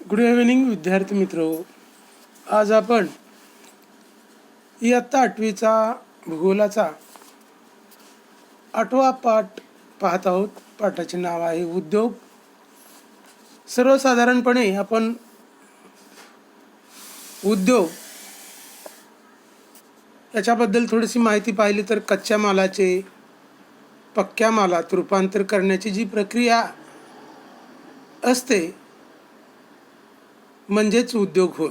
Good evening विद्यार्थी मित्रो. आज आपण इयत्ता 8वीचा भूगोलाचा 8वा पाठ पाहत आहोत. पाठाचे नाव आहे उद्योग. सर्वसाधारणपणे आपण उद्योग याच्याबद्दल थोडीशी माहिती पाहिली तर कच्च्या मालाचे पक्क्या मालात रूपांतर करण्याची जी प्रक्रिया असते म्हणजेच उद्योग होय.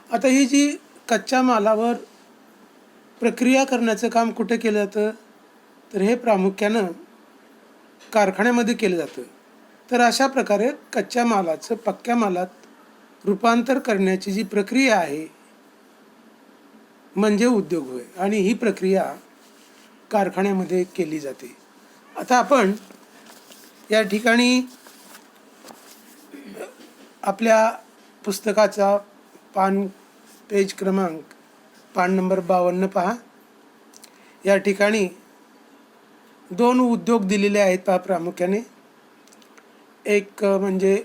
आता ही जी कच्च्या मालावर प्रक्रिया करण्याचं काम कुठे केलं जातं तर हे प्रामुख्यानं कारखान्यामध्ये केलं जातं. तर अशा प्रकारे कच्च्या मालाचं पक्क्या मालात रूपांतर करण्याची जी प्रक्रिया आहे म्हणजे उद्योग होय आणि ही प्रक्रिया कारखान्यामध्ये केली जाते. आता आपण या ठिकाणी आपल्या पुस्तकाचा पेज क्रमांक पान नंबर 52 पहा. या ठिकाणी 2 उद्योग दिलेले आहेत पहा प्रामुख्याने. एक म्हणजे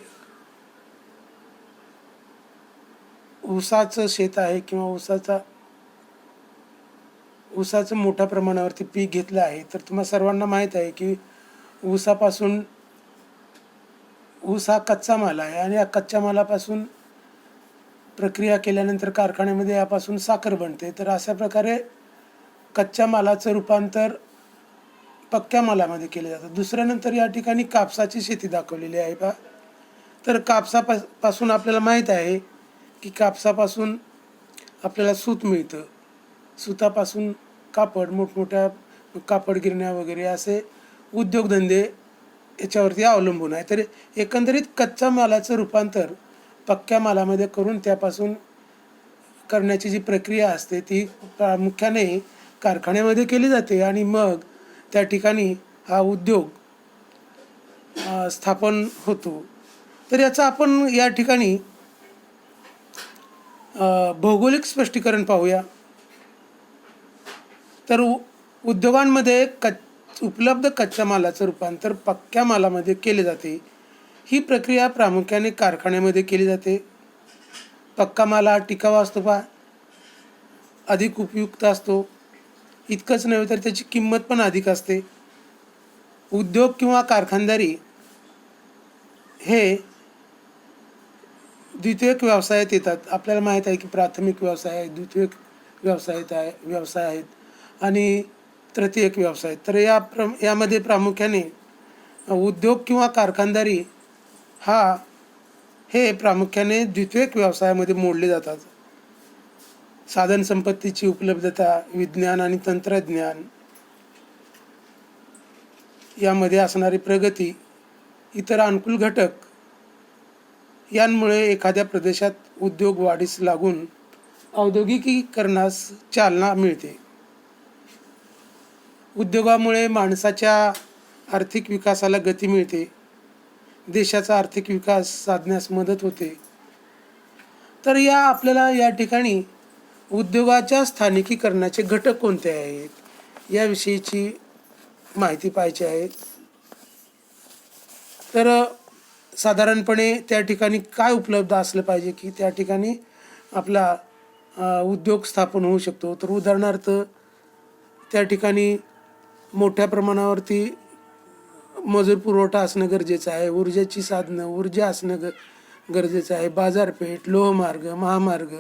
ऊसाचं शेत आहे किंवा ऊसाचं मोठ्या प्रमाणावरती पीक घेतलं आहे. तर तुम्हा सर्वांना माहीत आहे की ऊस हा कच्चा माल आहे आणि या कच्च्या मालापासून प्रक्रिया केल्यानंतर कारखान्यामध्ये यापासून साखर बनते. तर अशा प्रकारे कच्च्या मालाचं रूपांतर पक्क्या मालामध्ये केलं जातं. दुसऱ्यानंतर या ठिकाणी कापसाची शेती दाखवलेली आहे पहा. तर कापसापासून आपल्याला माहीत आहे की कापसापासून आपल्याला सूत मिळतं. सुतापासून कापड, मोठमोठ्या कापड गिरण्या वगैरे असे उद्योगधंदे याच्यावरती अवलंबून आहे. तर एकंदरीत कच्च्या मालाचं रूपांतर पक्क्या मालामध्ये करून त्यापासून करण्याची जी प्रक्रिया असते ती प्रामुख्याने कारखान्यामध्ये केली जाते आणि मग त्या ठिकाणी हा उद्योग स्थापन होतो. तर याचं आपण या ठिकाणी भौगोलिक स्पष्टीकरण पाहूया. तर उद्योगांमध्ये उपलब्ध कच्च्या मालाचं रूपांतर पक्क्या मालामध्ये केले जाते. ही प्रक्रिया प्रामुख्याने कारखान्यामध्ये केली जाते. पक्का माल हा टिकावा असतो पहा, अधिक उपयुक्त असतो. इतकंच नव्हे तर त्याची किंमत पण अधिक असते. उद्योग किंवा कारखानदारी हे द्वितीयक व्यवसायात येतात. आपल्याला माहीत आहे की प्राथमिक व्यवसाय आहे, द्वितीयक व्यवसाय आहेत आणि तृतीयक व्यवसाय. तर यामध्ये प्रामुख्याने उद्योग किंवा कारखानदारी हे प्रामुख्याने द्वितीयक व्यवसायामध्ये मोडले जातात. साधन संपत्तीची उपलब्धता, विज्ञान आणि तंत्रज्ञान यामध्ये असणारी प्रगती, इतर अनुकूल घटक यांमुळे एखाद्या प्रदेशात उद्योग वाढीस लागून औद्योगिकीकरणास चालना मिळते. उद्योगामुळे माणसाच्या आर्थिक विकासाला गती मिळते. देशाचा आर्थिक विकास साधण्यास मदत होते. तर आपल्याला या ठिकाणी उद्योगाच्या स्थानिकीकरणाचे घटक कोणते आहेत याविषयीची माहिती पाहिजे आहे. तर साधारणपणे त्या ठिकाणी काय उपलब्ध असलं पाहिजे की त्या ठिकाणी आपला उद्योग स्थापन होऊ शकतो. तर उदाहरणार्थ त्या ठिकाणी मोठ्या प्रमाणावरती मजूर पुरवठा असणं गरजेचं आहे. ऊर्जा असणं गरजेचं आहे. बाजारपेठ, लोहमार्ग, महामार्ग,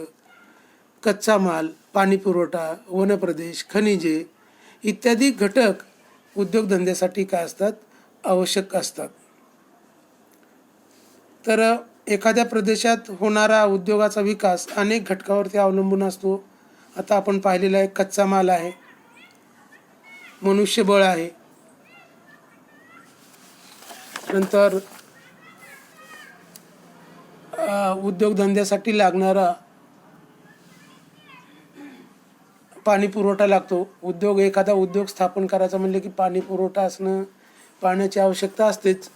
कच्चा माल, पाणी पुरवठा, वनप्रदेश, खनिजे इत्यादी घटक उद्योगधंद्यासाठी काय असतात, आवश्यक असतात. तर एखाद्या प्रदेशात होणारा उद्योगाचा विकास अनेक घटकावरती अवलंबून असतो. आता आपण पाहिलेला आहे कच्चा माल आहे, मनुष्यबळ आहे, नंतर उद्योगधंद्यासाठी लागणारा पाणी पुरवठा लागतो. एखादा उद्योग स्थापन करायचा म्हणले की पाणी पुरवठा असणं, पाण्याची आवश्यकता असतेच.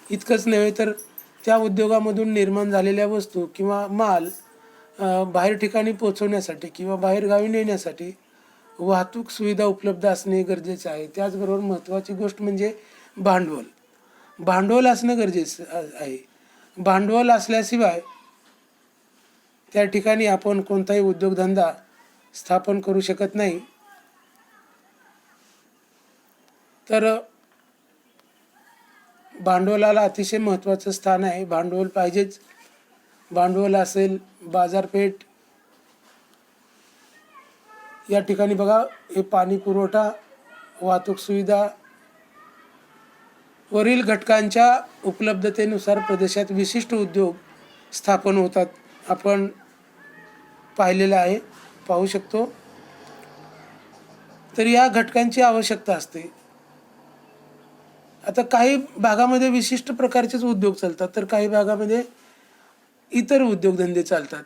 इतकंच नव्हे तर त्या उद्योगामधून निर्माण झालेल्या वस्तू किंवा माल बाहेर ठिकाणी पोचवण्यासाठी किंवा बाहेरगावी नेण्यासाठी वाहतूक सुविधा उपलब्ध असणे गरजेचे आहे. त्याचबरोबर महत्त्वाची गोष्ट म्हणजे भांडवल असणं गरजेचं आहे. भांडवल असल्याशिवाय त्या ठिकाणी आपण कोणताही उद्योगधंदा स्थापन करू शकत नाही. तर भांडवलाला अतिशय महत्त्वाचं स्थान आहे. भांडवल पाहिजेच. भांडवल असेल, बाजारपेठ. या ठिकाणी बघा, हे पाणी पुरवठा, वाहतूक सुविधा, वरील घटकांच्या उपलब्धतेनुसार प्रदेशात विशिष्ट उद्योग स्थापन होतात. आपण पाहिलेलं आहे, पाहू शकतो. तर या घटकांची आवश्यकता असते. आता काही भागामध्ये विशिष्ट प्रकारचेच उद्योग चालतात, तर काही भागामध्ये इतर उद्योगधंदे चालतात.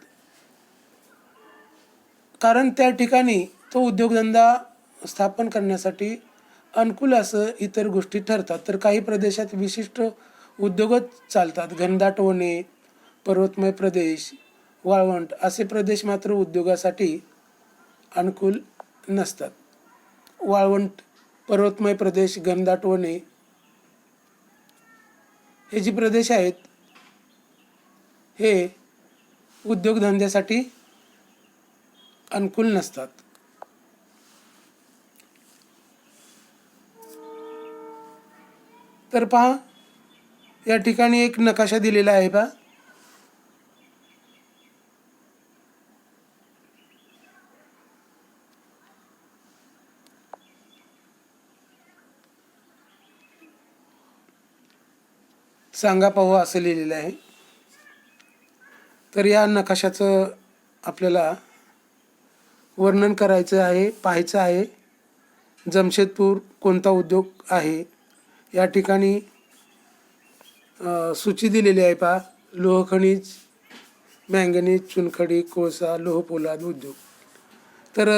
कारण त्या ठिकाणी तो उद्योगधंदा स्थापन करण्यासाठी अनुकूल असं इतर गोष्टी ठरतात. तर काही प्रदेशात विशिष्ट उद्योगच चालतात. घनदाट वने, पर्वतमय प्रदेश, वाळवंट असे प्रदेश मात्र उद्योगासाठी अनुकूल नसतात. वाळवंट, पर्वतमय प्रदेश, घनदाट वने हे जे प्रदेश आहेत हे उद्योगधंद्यासाठी अनुकूल नसतात. तर पहा, या ठिकाणी एक नकाशा दिलेला आहे पहा. सांगा पाहू असं लिहिलेलं आहे. तर या नकाशाचं आपल्याला वर्णन करायचं आहे, पाहायचं आहे. जमशेदपूर कोणता उद्योग आहे या ठिकाणी सूची दिलेली आहे पहा. लोह खनिज, मॅंगनीज, चुनखडी, कोळसा, लोह पोलाद उद्योग. तर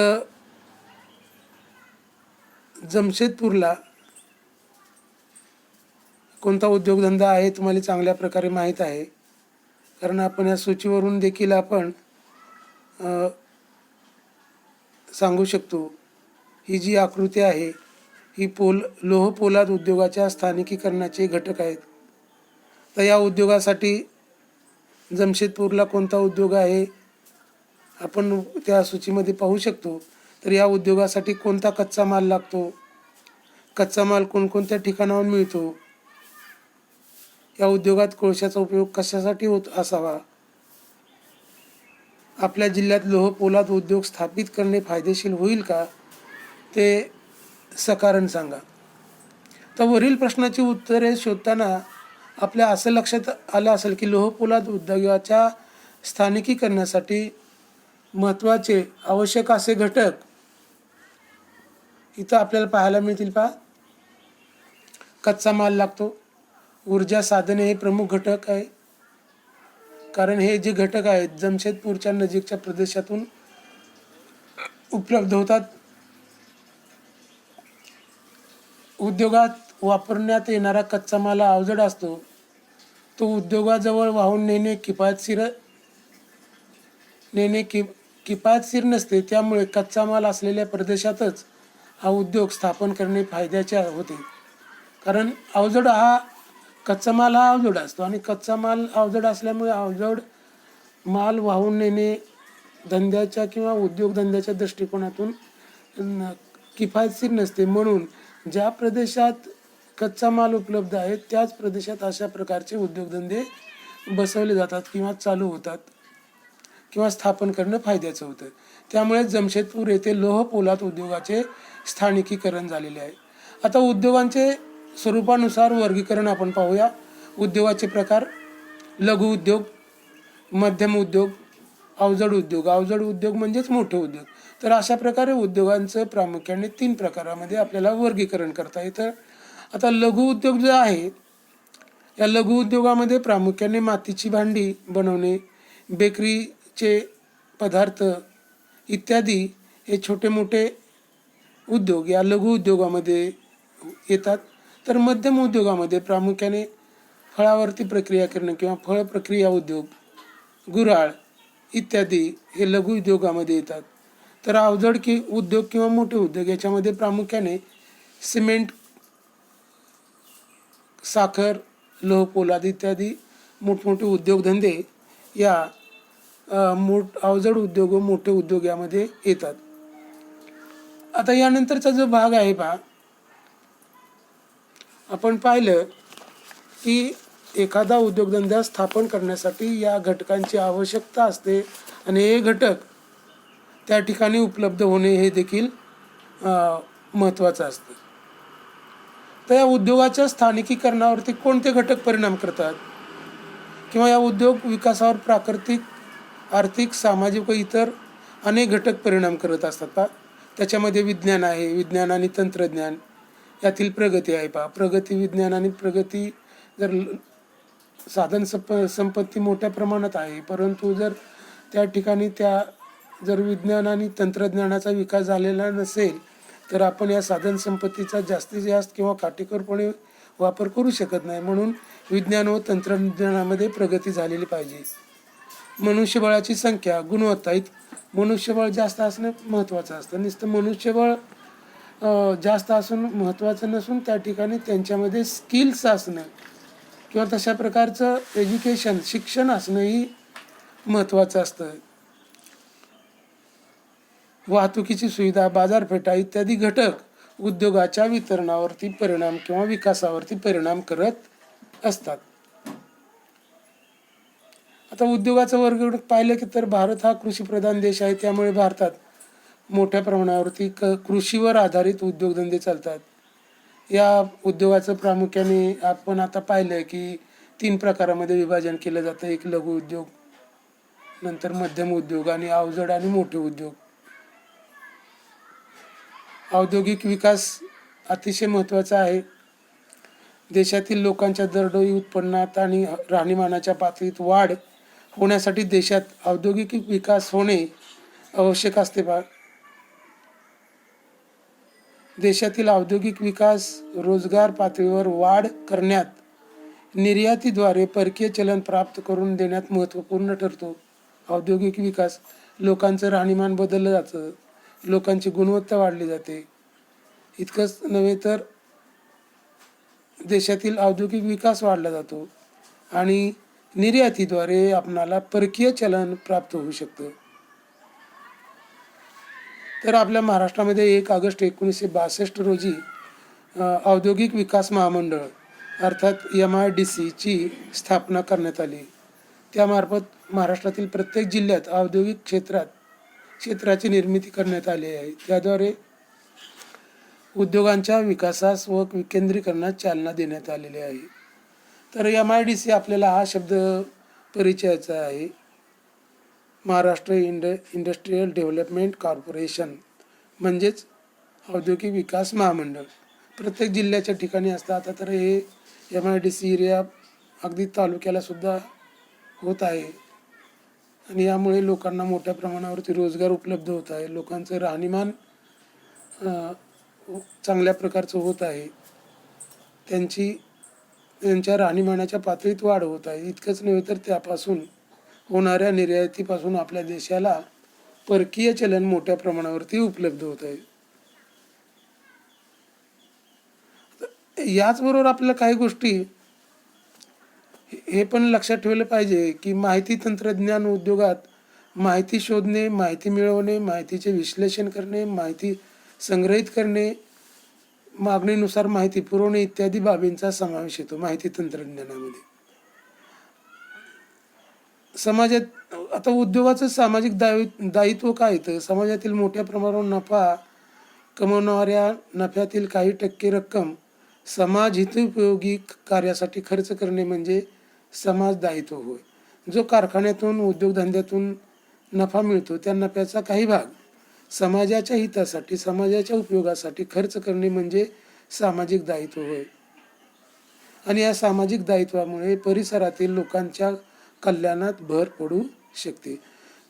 जमशेदपूरला कोणता उद्योगधंदा आहे तुम्हाला चांगल्या प्रकारे माहीत आहे, कारण आपण या सूचीवरून देखील आपण सांगू शकतो. ही जी आकृती आहे ही लोह पोलाद उद्योगाच्या स्थानिकीकरणाचे घटक आहेत. तर या उद्योगासाठी जमशेदपूरला कोणता उद्योग आहे आपण त्या सूचीमध्ये पाहू शकतो. तर या उद्योगासाठी कोणता कच्चा माल लागतो, कच्चा माल कोणकोणत्या ठिकाणाहून मिळतो, या उद्योगात कोळशाचा उपयोग कशासाठी होत असावा, आपल्या जिल्ह्यात लोह पोलाद उद्योग स्थापित करणे फायदेशीर होईल का, ते सकारण सांगा. तर वरील प्रश्नाची उत्तरे शोधताना आपल्या असं लक्षात आलं असेल की लोह पोलाद उद्योगाच्या स्थानिकीकरणासाठी महत्त्वाचे आवश्यक असे घटक इथं आपल्याला पाहायला मिळतील पहा. कच्चा माल लागतो. ऊर्जा साधने हे प्रमुख घटक आहे, कारण हे जे घटक आहेत जमशेदपूरच्या नजीकच्या प्रदेशातून उपलब्ध होतात. उद्योगात वापरण्यात येणारा कच्चा माल अवजड असतो. तो उद्योगाजवळ वाहून नेणे किफायतशीर नसते. त्यामुळे कच्चा माल असलेल्या प्रदेशातच हा उद्योग स्थापन करणे फायद्याचे होते. कारण कच्चा माल हा अवजड असतो आणि कच्चा माल अवजड असल्यामुळे अवजड माल वाहून नेणे धंद्याच्या किंवा उद्योगधंद्याच्या दृष्टिकोनातून किफायतशीर नसते. म्हणून ज्या प्रदेशात कच्चा माल उपलब्ध आहे त्याच प्रदेशात अशा प्रकारचे उद्योगधंदे बसवले जातात किंवा चालू होतात किंवा स्थापन करणं फायद्याचं होतं. त्यामुळे जमशेदपूर येथे लोह पोलाद उद्योगाचे स्थानिकीकरण झालेले आहे. आता उद्योगांचे स्वरूपानुसार वर्गीकरण आपण पाहूया. उद्योगाचे प्रकार: लघु उद्योग, मध्यम उद्योग, अवजड उद्योग. अवजड उद्योग म्हणजेच मोठे उद्योग. तर अशा प्रकारे उद्योगांचं प्रामुख्याने 3 प्रकारामध्ये आपल्याला वर्गीकरण करता येतं. आता लघु उद्योग जो आहे, या लघु उद्योगामध्ये प्रामुख्याने मातीची भांडी बनवणे, बेकरीचे पदार्थ इत्यादी हे छोटे मोठे उद्योग या लघु उद्योगामध्ये येतात. तर मध्यम उद्योगामध्ये प्रामुख्याने फळावरती प्रक्रिया करणे किंवा फळ प्रक्रिया उद्योग, गुऱ्हाळ इत्यादी हे लघु उद्योगामध्ये येतात. तर अवजड उद्योग किंवा मोठे उद्योग याच्यामध्ये प्रामुख्याने सिमेंट, साखर, लोह पोलाद इत्यादी मोठमोठे उद्योगधंदे या अवजड उद्योग व मोठे उद्योग यामध्ये येतात. आता यानंतरचा जो भाग आहे पहा, आपण पाहिलं की एखादा उद्योगधंदा स्थापन करण्यासाठी या घटकांची आवश्यकता असते आणि हे घटक त्या ठिकाणी उपलब्ध होणे हे देखील महत्त्वाचं असतं. तर या उद्योगाच्या स्थानिकीकरणावरती कोणते घटक परिणाम करतात किंवा या उद्योग विकासावर प्राकृतिक, आर्थिक, सामाजिक व इतर अनेक घटक परिणाम करत असतात पहा. त्याच्यामध्ये विज्ञान आहे, विज्ञान आणि तंत्रज्ञान यातील प्रगती आहे पहा. प्रगती, विज्ञान आणि प्रगती, जर संपत्ती मोठ्या प्रमाणात आहे, परंतु जर त्या ठिकाणी जर विज्ञान आणि तंत्रज्ञानाचा विकास झालेला नसेल तर आपण या साधनसंपत्तीचा जास्तीत जास्त किंवा काटेकोरपणे वापर करू शकत नाही. म्हणून विज्ञान व तंत्रज्ञानामध्ये प्रगती झालेली पाहिजे. मनुष्यबळाची संख्या, गुणवत्ता, मनुष्यबळ जास्त असणं महत्त्वाचं असतं. नुसतं मनुष्यबळ जास्त असून महत्त्वाचं नसून त्या ठिकाणी त्यांच्यामध्ये स्किल्स असणं किंवा तशा प्रकारचं एज्युकेशन, शिक्षण असणंही महत्त्वाचं असतं. वाहतुकीची सुविधा, बाजारपेठा इत्यादी घटक उद्योगाच्या वितरणावरती परिणाम किंवा विकासावरती परिणाम करत असतात. आता उद्योगाचं वर्ग पाहिलं की तर भारत हा कृषीप्रधान देश आहे, त्यामुळे भारतात मोठ्या प्रमाणावरती कृषीवर आधारित उद्योगधंदे चालतात. या उद्योगाचं प्रामुख्याने आपण आता पाहिलं की 3 प्रकारामध्ये विभाजन केलं जातं. एक लघु उद्योग, नंतर मध्यम उद्योग आणि अवजड आणि मोठे उद्योग. औद्योगिक विकास अतिशय महत्त्वाचा आहे. देशातील लोकांच्या दरडोई उत्पन्नात आणि राहणीमानाच्या पातळीत वाढ होण्यासाठी देशात औद्योगिक विकास होणे आवश्यक असते पहा. देशातील औद्योगिक विकास रोजगार पातळीवर वाढ करण्यात, निर्यातीद्वारे परकीय चलन प्राप्त करून देण्यात महत्त्वपूर्ण ठरतो. औद्योगिक विकास, लोकांचं राहणीमान बदललं जातं, लोकांची गुणवत्ता वाढली जाते. इतकंच नव्हे तर देशातील औद्योगिक विकास वाढला जातो आणि निर्यातीद्वारे आपणाला परकीय चलन प्राप्त होऊ शकतं. तर आपल्या महाराष्ट्रामध्ये 1 ऑगस्ट 1962 रोजी औद्योगिक विकास महामंडळ अर्थात MIDC ची स्थापना करण्यात आली. त्यामार्फत महाराष्ट्रातील प्रत्येक जिल्ह्यात औद्योगिक क्षेत्राची निर्मिती करण्यात आली आहे. त्याद्वारे उद्योगांच्या विकासास व विकेंद्रीकरणास चालना देण्यात आलेली आहे. तर MIDC आपल्याला हा शब्द परिचयाचा आहे. महाराष्ट्र इंडस्ट्रियल डेव्हलपमेंट कॉर्पोरेशन म्हणजेच औद्योगिक विकास महामंडळ. प्रत्येक जिल्ह्याच्या ठिकाणी असतात. आता तर हे MIDC एरिया अगदी तालुक्याला सुद्धा होत आहे आणि यामुळे लोकांना मोठ्या प्रमाणावरती रोजगार उपलब्ध होत आहे. लोकांचं राहणीमान चांगल्या प्रकारचं होत आहे. त्यांच्या राहणीमानाच्या पातळीत वाढ होत आहे. इतकंच नव्हे तर त्यापासून होणाऱ्या निर्यातीपासून आपल्या देशाला परकीय चलन मोठ्या प्रमाणावरती उपलब्ध होत आहे. याचबरोबर आपल्याला काही गोष्टी हे पण लक्षात ठेवलं पाहिजे की माहिती तंत्रज्ञान उद्योगात माहिती शोधणे, माहिती मिळवणे, माहितीचे विश्लेषण करणे, माहिती संग्रहित करणे, मागणीनुसार माहिती पुरवणे इत्यादी बाबींचा समावेश येतो माहिती तंत्रज्ञानामध्ये. समाजात आता उद्योगाचं सामाजिक दायित्व काय येतं? समाजातील मोठ्या प्रमाणावर नफा कमवणाऱ्या नफ्यातील काही टक्के रक्कम समाज हितोपयोगी कार्यासाठी खर्च करणे म्हणजे समाज दायित्व होय. जो कारखान्यातून, उद्योगधंद्यातून नफा मिळतो त्या नफ्याचा काही भाग समाजाच्या हितासाठी, समाजाच्या उपयोगासाठी खर्च करणे म्हणजे सामाजिक दायित्व होय. आणि या सामाजिक दायित्वामुळे परिसरातील लोकांच्या कल्याणात भर पडू शकते.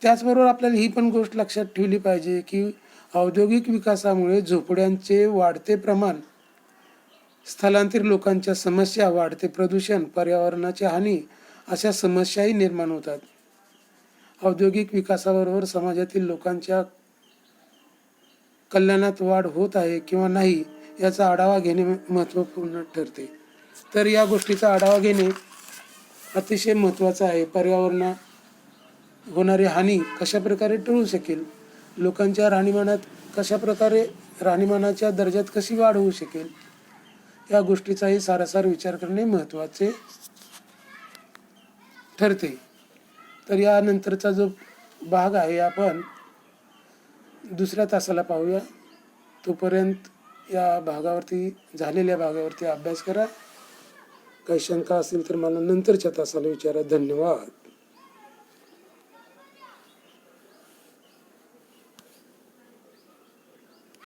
त्याचबरोबर आपल्याला ही पण गोष्ट लक्षात ठेवली पाहिजे की औद्योगिक विकासामुळे झोपड्यांचे वाढते प्रमाण, स्थलांतर लोकांच्या समस्या, वाढते प्रदूषण, पर्यावरणाची हानी अशा समस्याही निर्माण होतात. औद्योगिक विकासाबरोबर समाजातील लोकांच्या कल्याणात वाढ होत आहे किंवा नाही याचा आढावा घेणे महत्त्वपूर्ण ठरते. तर या गोष्टीचा आढावा घेणे अतिशय महत्त्वाचा आहे. पर्यावरणा होणारी हानी कशा प्रकारे टळू शकेल, लोकांच्या राहणीमानात कशा प्रकारे राहणीमानाच्या दर्जात कशी वाढ होऊ शकेल, या गोष्टीचाही सारासार विचार करणे महत्त्वाचे ठरते. तर यानंतरचा जो भाग आहे आपण दुसऱ्या तासाला पाहूया. तोपर्यंत या भागावरती झालेल्या भागावरती अभ्यास करा. काही शंका असेल तर मला नंतरच्या तासाला विचारा. धन्यवाद.